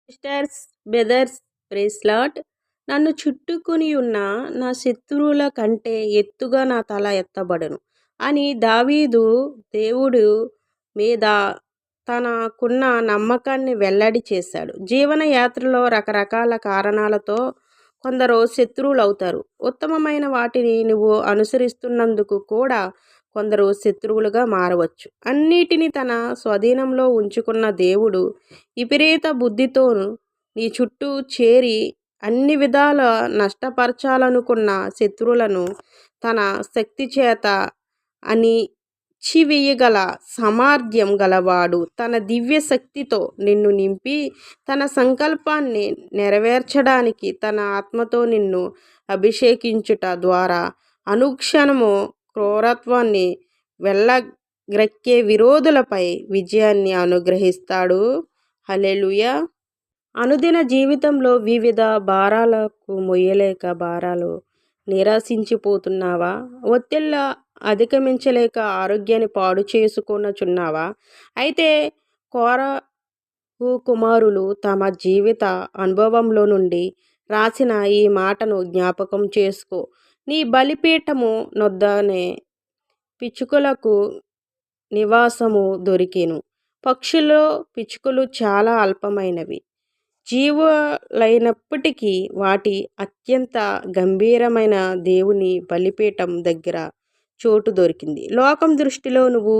Sisters, brothers, praise lord. నన్ను చుట్టుకొని ఉన్న నా శత్రువుల కంటే ఎత్తుగా నా తల ఎత్తబడును అని దావీదు దేవుడు మీద తనకున్న నమ్మకాన్ని వెల్లడి చేశాడు. జీవన యాత్రలో రకరకాల కారణాలతో కొందరు శత్రువులు అవుతారు. ఉత్తమమైన వాటిని నువ్వు అనుసరిస్తున్నందుకు కూడా కొందరు శత్రువులుగా మారవచ్చు. అన్నిటినీ తన స్వాధీనంలో ఉంచుకున్న దేవుడు విపరీత బుద్ధితో నీ చుట్టూ చేరి అన్ని విధాల నష్టపరచాలనుకున్న శత్రువులను తన శక్తి చేత అణిచివేయగల సామర్థ్యం గలవాడు. తన దివ్య శక్తితో నిన్ను నింపి తన సంకల్పాన్ని నెరవేర్చడానికి తన ఆత్మతో నిన్ను అభిషేకించుట ద్వారా అనుక్షణము క్రూరత్వాన్ని వెళ్ళగ్రక్కే విరోధులపై విజయాన్ని అనుగ్రహిస్తాడు. హల్లెలూయా. అనుదిన జీవితంలో వివిధ భారాలకు మొయ్యలేక భారాలు నిరాశించిపోతున్నావా? ఒత్తిళ్ళ అధిగమించలేక ఆరోగ్యాన్ని పాడు చేసుకొనుచున్నావా? అయితే కోరహు కుమారులు తమ జీవిత అనుభవంలో నుండి రాసిన ఈ మాటను జ్ఞాపకం చేసుకో. నీ బలిపీఠము నొద్దనే పిచ్చుకలకు నివాసము దొరికెను. పక్షుల్లో పిచ్చుకలు చాలా అల్పమైనవి జీవులైనప్పటికీ వాటి అత్యంత గంభీరమైన దేవుని బలిపీఠం దగ్గర చోటు దొరికింది. లోకం దృష్టిలో నువ్వు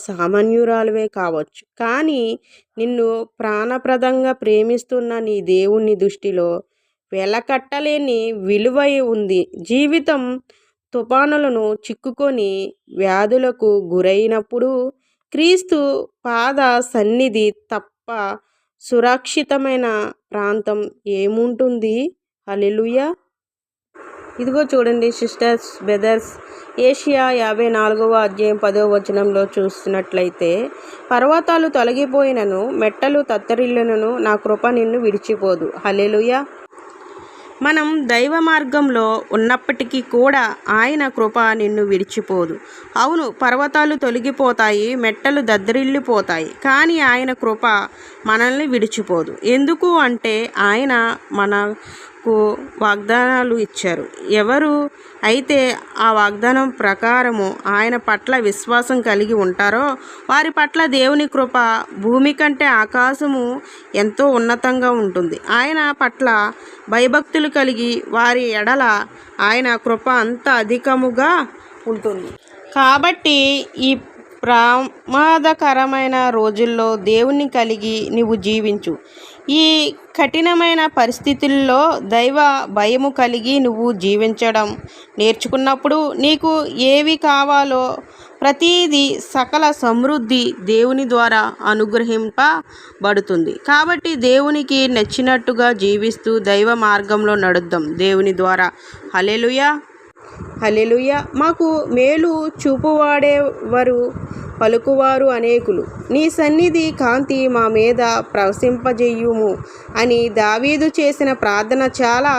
సామాన్యురాలువే కావచ్చు, కానీ నిన్ను ప్రాణప్రదంగా ప్రేమిస్తున్న నీ దేవుని దృష్టిలో వెలకట్టలేని విలువ ఉంది. జీవితం తుఫానులను చిక్కుకొని వ్యాధులకు గురైనప్పుడు క్రీస్తు పాద సన్నిధి తప్ప సురక్షితమైన ప్రాంతం ఏముంటుంది? హల్లెలూయా. ఇదిగో చూడండి సిస్టర్స్, బ్రదర్స్, ఏషియా 54వ అధ్యాయం 10వ వచనంలో చూస్తున్నట్లయితే, పర్వతాలు తొలగిపోయినను మెట్టలు తత్తరిల్లినను నా కృప నిన్ను విడిచిపోదు. హల్లెలూయా. మనం దైవ మార్గంలో ఉన్నప్పటికీ కూడా ఆయన కృప నిన్ను విడిచిపోదు. అవును, పర్వతాలు తొలగిపోతాయి, మెట్టలు దద్దరిల్లిపోతాయి, కానీ ఆయన కృప మనల్ని విడిచిపోదు. ఎందుకు అంటే ఆయన మనకు వాగ్దానాలు ఇచ్చారు. ఎవరు అయితే ఆ వాగ్దానం ప్రకారము ఆయన పట్ల విశ్వాసం కలిగి ఉంటారో వారి పట్ల దేవుని కృప భూమి కంటే ఆకాశము ఎంతో ఉన్నతంగా ఉంటుంది. ఆయన పట్ల భయభక్తులు కలిగి వారి ఎడల ఆయన కృప అంత అధికముగా ఉంటుంది. కాబట్టి ఈ ప్రమాదకరమైన రోజుల్లో దేవుని కలిగి నువ్వు జీవించు. ఈ కఠినమైన పరిస్థితుల్లో దైవ భయము కలిగి నువ్వు జీవించడం నేర్చుకున్నప్పుడు నీకు ఏవి కావాలో ప్రతిదీ సకల సమృద్ధి దేవుని ద్వారా అనుగ్రహింపబడుతుంది. కాబట్టి దేవునికి నచ్చినట్టుగా జీవిస్తూ దైవ మార్గంలో నడుద్దాం దేవుని ద్వారా. హల్లెలూయా. హల్లెలూయా. మాకు మేలు చూపువాడెవరు? పలుకువారు అనేకులు. నీ సన్నిధి కాంతి మా మీద ప్రవశింపజేయుము అని దావీదు చేసిన ప్రార్థన చాలా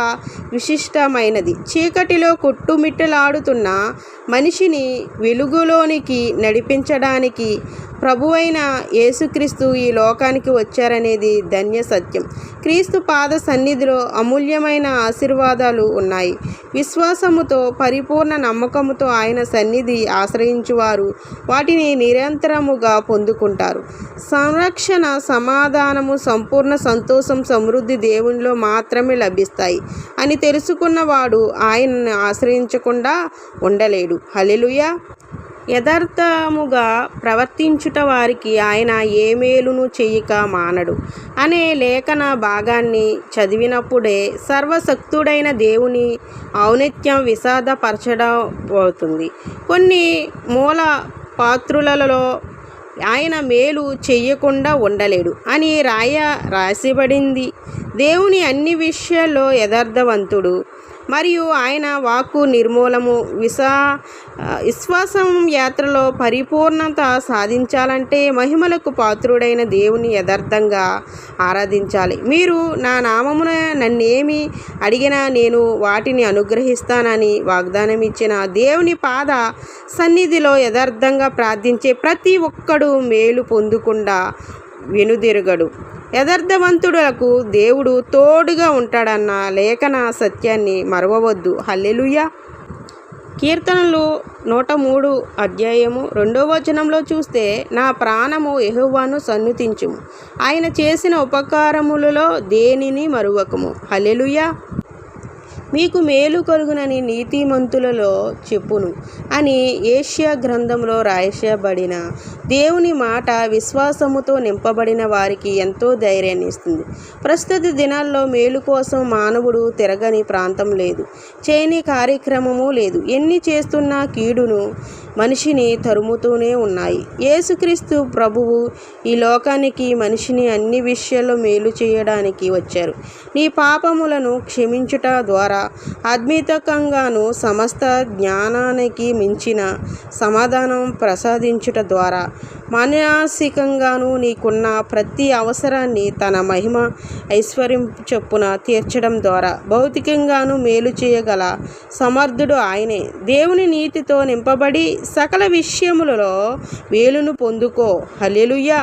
విశిష్టమైనది. చీకటిలో కొట్టుమిట్టలాడుతున్న మనిషిని వెలుగులోనికి నడిపించడానికి ప్రభువైన యేసుక్రీస్తు ఈ లోకానికి వచ్చారనేది ధన్య సత్యం. క్రీస్తు పాద సన్నిధిలో అమూల్యమైన ఆశీర్వాదాలు ఉన్నాయి. విశ్వాసముతో పరిపూర్ణ నమ్మకముతో ఆయన సన్నిధి ఆశ్రయించువారు వాటిని నిరంతరముగా పొందుకుంటారు. సంరక్షణ, సమాధానము, సంపూర్ణ సంతోషం, సమృద్ధి దేవునిలో మాత్రమే లభిస్తాయి అని తెలుసుకున్నవాడు ఆయనను ఆశ్రయించకుండా ఉండలేడు. హల్లెలూయా. యథార్థముగా ప్రవర్తించుట వారికి ఆయన ఏ మేలును చేయక మానడు అనే లేఖన భాగాన్ని చదివినప్పుడే సర్వశక్తుడైన దేవుని ఔన్నత్యం విషాదపరచబడుతుంది. కొన్ని మూల పాత్రులలో ఆయన మేలు చెయ్యకుండా ఉండలేడు అని రాసిబడింది. దేవుని అన్ని విషయాల్లో యథార్థవంతుడు మరియు ఆయన వాక్కు నిర్మూలము. విశ్వాసం యాత్రలో పరిపూర్ణత సాధించాలంటే మహిమలకు పాత్రుడైన దేవుని యథార్థంగా ఆరాధించాలి. మీరు నా నామమున నన్నేమి అడిగినా నేను వాటిని అనుగ్రహిస్తానని వాగ్దానం ఇచ్చిన దేవుని పాద సన్నిధిలో యథార్థంగా ప్రార్థించే ప్రతి ఒక్కడు మేలు పొందకుండా వెనుదిరగడు. యథార్థవంతులకు దేవుడు తోడుగా ఉంటాడన్న లేఖన సత్యాన్ని మరవవద్దు. హల్లెలూయా. కీర్తనలు 103 అధ్యాయము 2వ వచనంలో చూస్తే, నా ప్రాణము యెహోవాను సన్నుతించుము, ఆయన చేసిన ఉపకారములలో దేనిని మరువకము. హల్లెలూయా. మీకు మేలు కలుగునని నీతిమంతులలో చెప్పును అని యెషయా గ్రంథంలో రాయబడిన దేవుని మాట విశ్వాసముతో నింపబడిన వారికి ఎంతో ధైర్యాన్ని ఇస్తుంది. ప్రస్తుత దినాల్లో మేలు కోసం మానవుడు తిరగని ప్రాంతం లేదు, చేయని కార్యక్రమము లేదు. ఎన్ని చేస్తున్నా కీడును మనిషిని తరుముతూనే ఉన్నాయి. యేసుక్రీస్తు ప్రభువు ఈ లోకానికి మనిషిని అన్ని విషయాల్లో మేలు చేయడానికి వచ్చారు. నీ పాపములను క్షమించుట ద్వారా ఆధ్యాత్మికంగాను సమస్త జ్ఞానానికి మించిన సమాధానం ప్రసాదించుట ద్వారా మానసికంగాను నీకున్న ప్రతి అవసరాన్ని తన మహిమ ఐశ్వర్యం చొప్పున తీర్చడం ద్వారా భౌతికంగాను మేలు చేయగల సమర్థుడు ఆయనే. దేవుని నీతితో నింపబడి సకల విషయములలో మేలును పొందుకో. హల్లెలూయా.